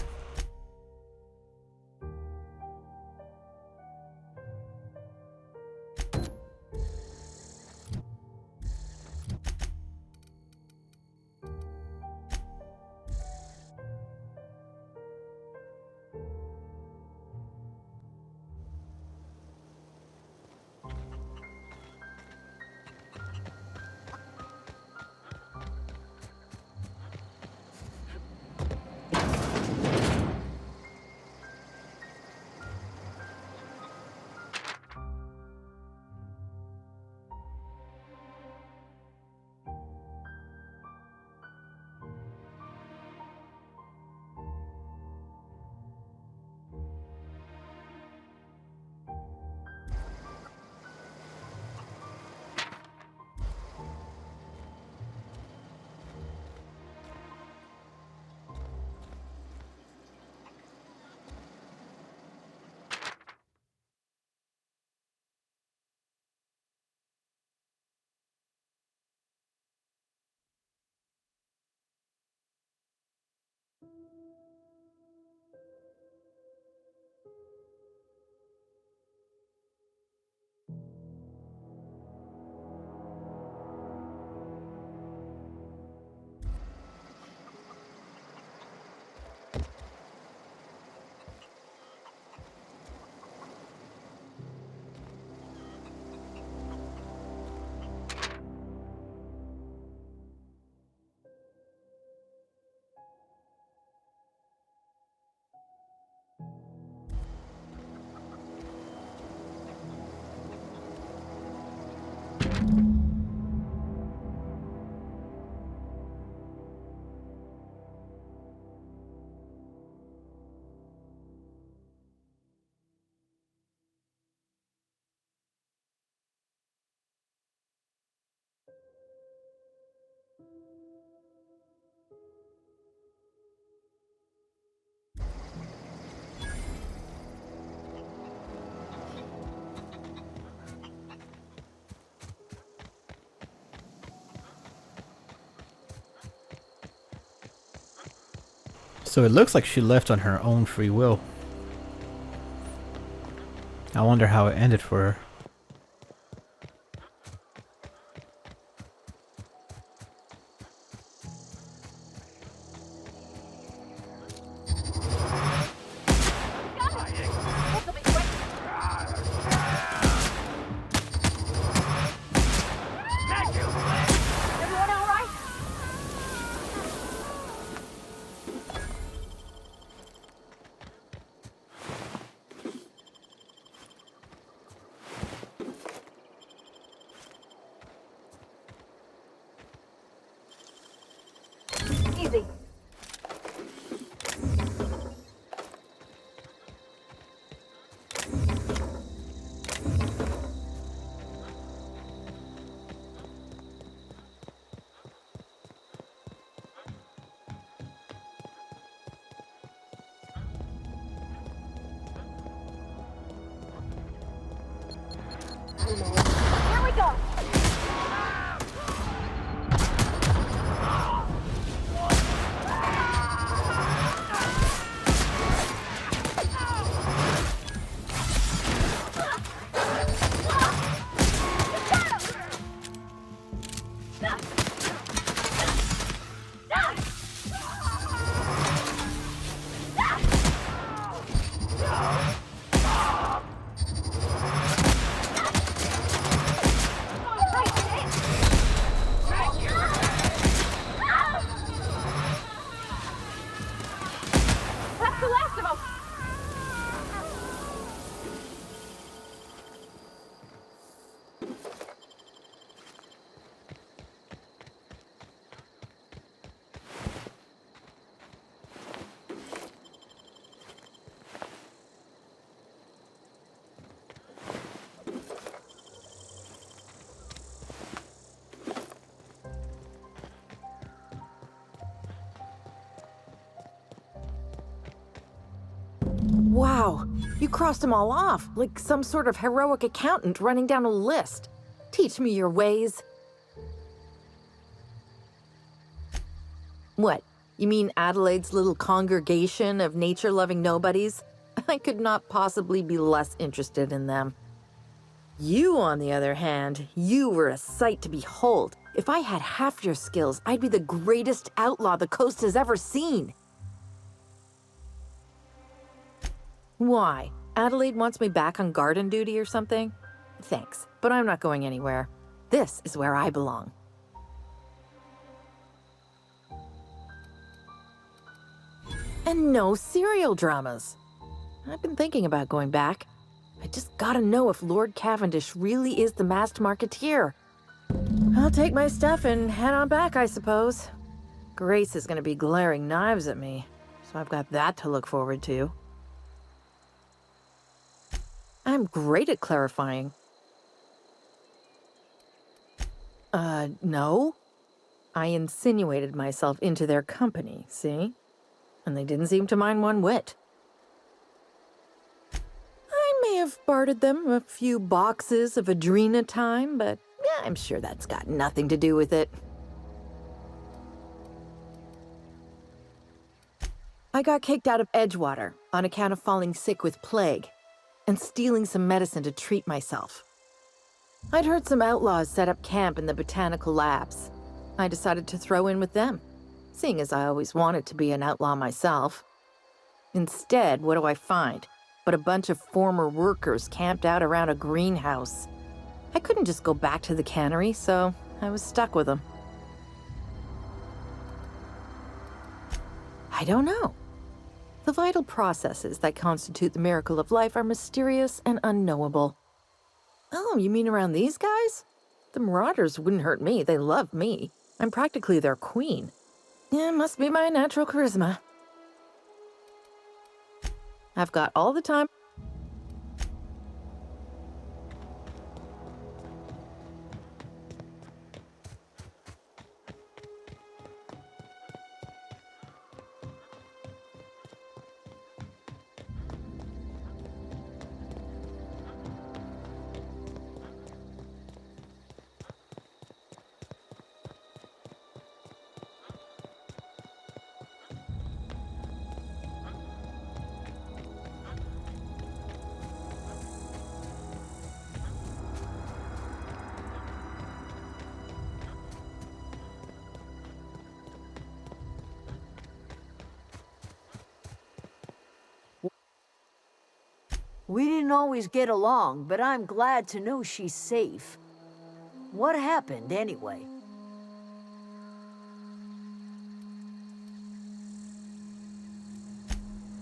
So it looks like she left on her own free will. I wonder how it ended for her. Easy. Here we go. You crossed them all off, like some sort of heroic accountant running down a list. Teach me your ways. What? You mean Adelaide's little congregation of nature-loving nobodies? I could not possibly be less interested in them. You, on the other hand, you were a sight to behold. If I had half your skills, I'd be the greatest outlaw the coast has ever seen. Why? Adelaide wants me back on garden duty or something? Thanks, but I'm not going anywhere. This is where I belong. And no serial dramas. I've been thinking about going back. I just gotta know if Lord Cavendish really is the masked marketeer. I'll take my stuff and head on back, I suppose. Grace is gonna be glaring knives at me, so I've got that to look forward to. I'm great at clarifying. No. I insinuated myself into their company, see? And they didn't seem to mind one whit. I may have bartered them a few boxes of Adrena time, but yeah, I'm sure that's got nothing to do with it. I got kicked out of Edgewater on account of falling sick with plague and stealing some medicine to treat myself. I'd heard some outlaws set up camp in the botanical labs. I decided to throw in with them, seeing as I always wanted to be an outlaw myself. Instead, what do I find but a bunch of former workers camped out around a greenhouse? I couldn't just go back to the cannery, so I was stuck with them. I don't know. The vital processes that constitute the miracle of life are mysterious and unknowable. Oh, you mean around these guys? The Marauders wouldn't hurt me. They love me. I'm practically their queen. Yeah, must be my natural charisma. I've got all the time. We didn't always get along, but I'm glad to know she's safe. What happened, anyway?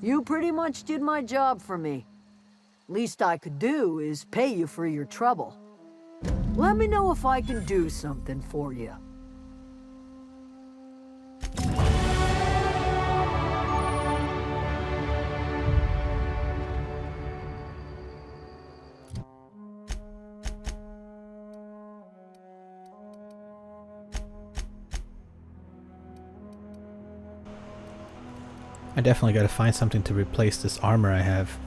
You pretty much did my job for me. Least I could do is pay you for your trouble. Let me know if I can do something for you. I definitely gotta find something to replace this armor I have.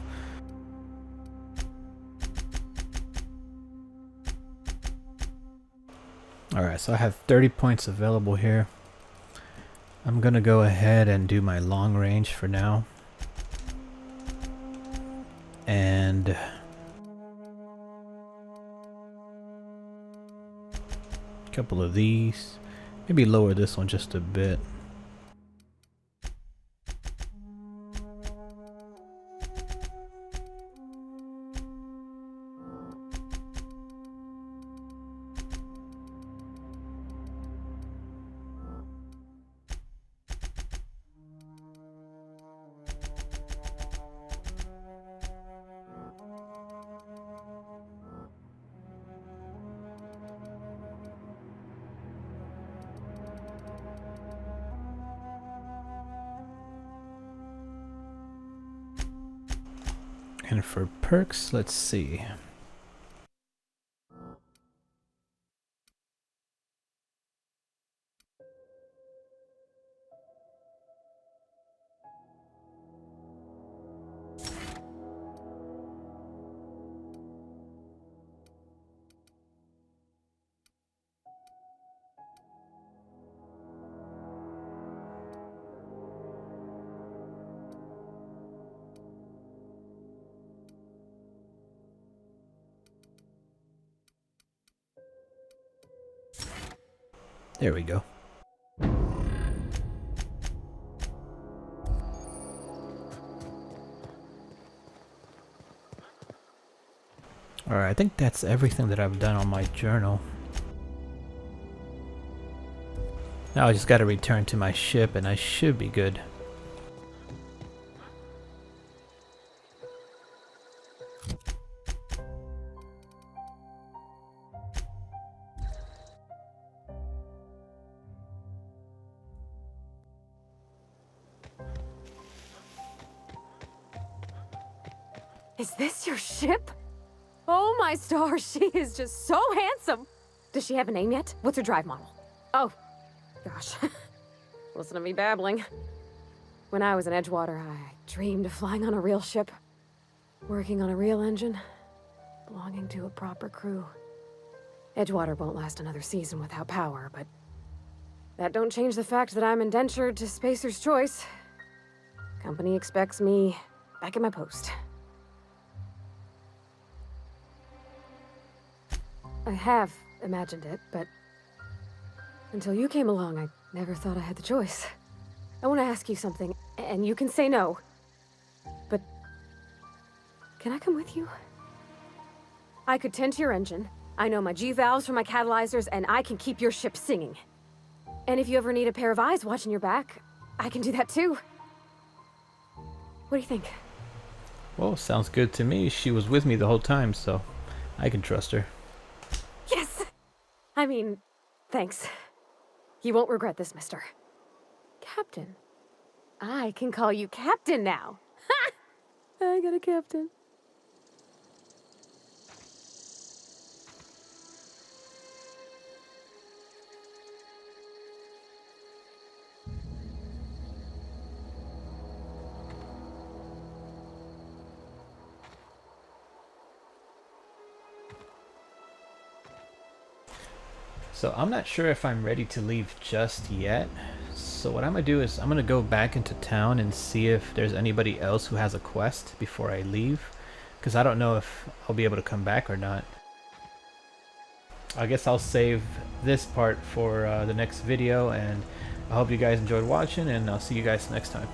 Alright, so I have 30 points available here. I'm gonna go ahead and do my long range for now. And a couple of these. Maybe lower this one just a bit. And for perks, let's see. There we go. Alright, I think that's everything that I've done on my journal. Now I just gotta return to my ship and I should be good. Is this your ship? Oh my stars, she is just so handsome. Does she have a name yet? What's her drive model? Oh, gosh. Listen to me babbling. When I was in Edgewater, I dreamed of flying on a real ship, working on a real engine, belonging to a proper crew. Edgewater won't last another season without power, but that don't change the fact that I'm indentured to Spacer's Choice. Company expects me back at my post. I have imagined it, but until you came along, I never thought I had the choice. I want to ask you something, and you can say no, but can I come with you? I could tend to your engine. I know my G-valves from my catalyzers, and I can keep your ship singing. And if you ever need a pair of eyes watching your back, I can do that too. What do you think? Well, sounds good to me. She was with me the whole time, so I can trust her. Yes! I mean, thanks. You won't regret this, mister. Captain. I can call you Captain now. Ha! I got a captain. So I'm not sure if I'm ready to leave just yet. So what I'm gonna do is I'm gonna go back into town and see if there's anybody else who has a quest before I leave, because I don't know if I'll be able to come back or not. I guess I'll save this part for the next video, and I hope you guys enjoyed watching, and I'll see you guys next time.